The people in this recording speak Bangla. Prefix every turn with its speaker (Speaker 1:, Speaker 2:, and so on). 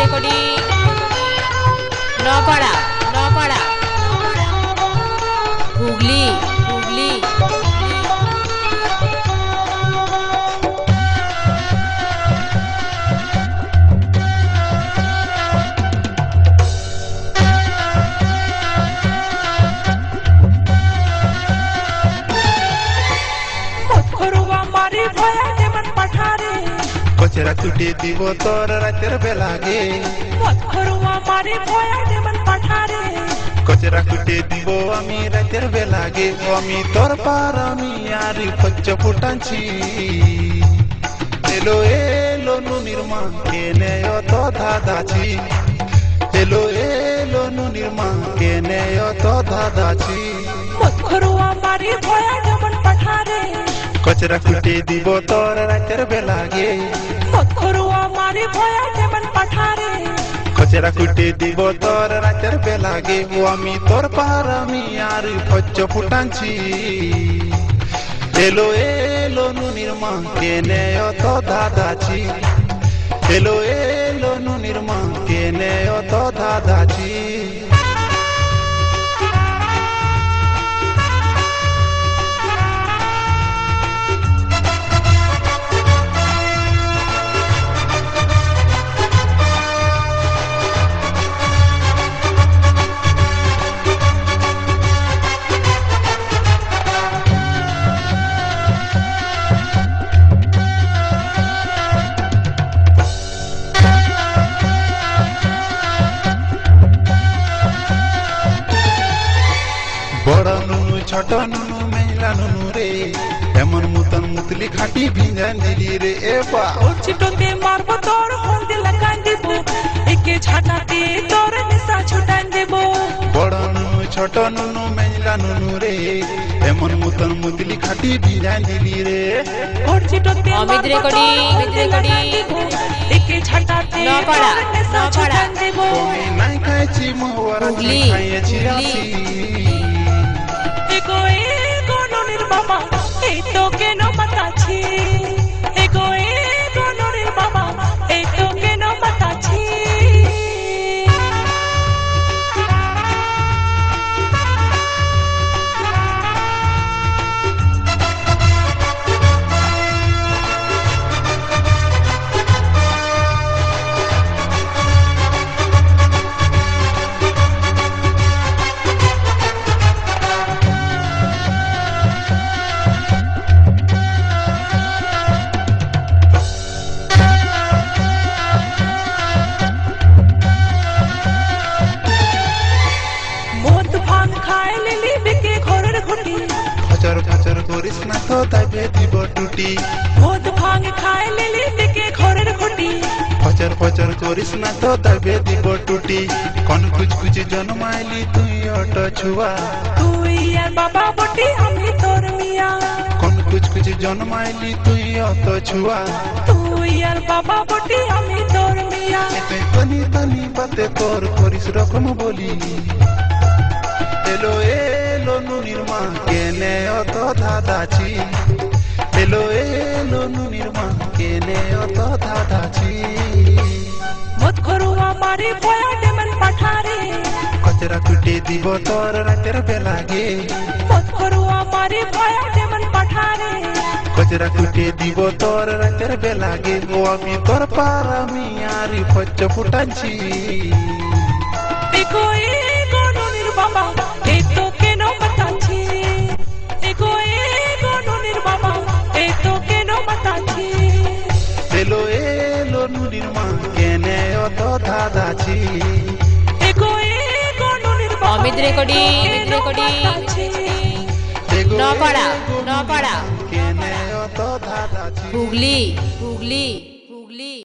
Speaker 1: রেকর্ডিং নপাড়া নপাড়া হুগলি হুগলি
Speaker 2: কচরা কুটি দিব তোর রাতের বেলাগে কচরা কুটি দিব আমি রাতের বেলাগে আমি তোর পার আমি আর পচ্চ ফুটাচ্ছি এলো এলো নুনির মা কেনে অত ধাঁধাছি এলো এলো নুনির মা কেনে অত ধাঁধাছি কচরা কুটি দিব তোর রাতের বেলাগে কচরা কুটি দিব তোর রাতের বেলাগে ও আমি তোর পার আমি আর পচ্চ ফুটাচ্ছি এলো এলো নুনির মা কেনে অত ধাঁধাছি এলো এলো নুনির মা কেনে অত ধাঁধাছি বড় নুনু ছোট নুনু মেলা নুনু রে এমন মুতন মুতলি খাটি ভিঞ্জান দিলি রে এ বা
Speaker 3: চিটোতে মারবো তোর হলদি লাগাই দেব একে ঝাঁটাতে তোর নিশা ছুটাই দেব
Speaker 2: বড় নুনু ছোট নুনু মেলা নুনু রে এমন মুতন মুতলি খাটি ভিঞ্জান দিলি রে
Speaker 3: ওর চিটোতে
Speaker 1: অমিত রেকর্ডিং
Speaker 3: একে ঝাঁটাতে
Speaker 1: নপাড়া
Speaker 3: তোর নিশা ছুটাই দেব
Speaker 2: আমি নাই খাইছি মোহরা
Speaker 1: হুগলি,
Speaker 2: খাইছি
Speaker 1: হুগলি।
Speaker 2: আসি
Speaker 3: এগো এগো ননির বাবা এই তো কেন মাতাছি এগো এগো ননির বাবা এই তো কেন মাতাছি মদ ভাঙ খায় লিলি বিকে ঘরের ঘটি
Speaker 2: ফচর ফচর করিস না তো তাইবে দিব টুটি
Speaker 3: মদ ভাঙ খায় লিলি বিকে ঘরের ঘটি
Speaker 2: ফচর ফচর করিস না তো তাইবে দিব টুটি কোন কুচ কুচ জন্মাইলি তুই অট ছুয়া
Speaker 3: তুই আর বাবা বটি আমি তোর মিয়া
Speaker 2: কোন কুচ কুচ জন্মাইলি তুই অত ছুয়া
Speaker 3: তুই আর বাবা বটি আমি তোর মিয়া
Speaker 2: এতে তনি তনি বাতে তোর করিস রকম বলি এলো এলো নুনির মা কেনে অত ধাঁধাছি এলো এলো নুনির মা কেনে অত ধাঁধাছি
Speaker 3: মদ খরুয়া মারি ভয়া ডেমন পাঠারে
Speaker 2: কচরা কুটি দিব তোর রাতের বেলাগে
Speaker 3: মদ খরুয়া মারি ভয়া ডেমন পাঠারে
Speaker 2: কচরা কুটি দিব তোর রাতের বেলাগে ও আমি তোর পার আমি আর পচ্চ ফুটাচ্ছি
Speaker 3: এগো এগো ননির বাবা এই তো কেন মাতাছি এগো এগো ননির বাবা এই তো কেন মাতাছি
Speaker 2: এলো এলো নুনির মা কেনে অত ধাঁধাছি
Speaker 3: এগো এগো ননির বাবা
Speaker 1: অমিত রেকর্ডিং
Speaker 2: এগো
Speaker 1: নপাড়া
Speaker 2: এগো
Speaker 1: নপাড়া
Speaker 2: কেনে অত ধাঁধাছি
Speaker 1: হুগলি হুগলি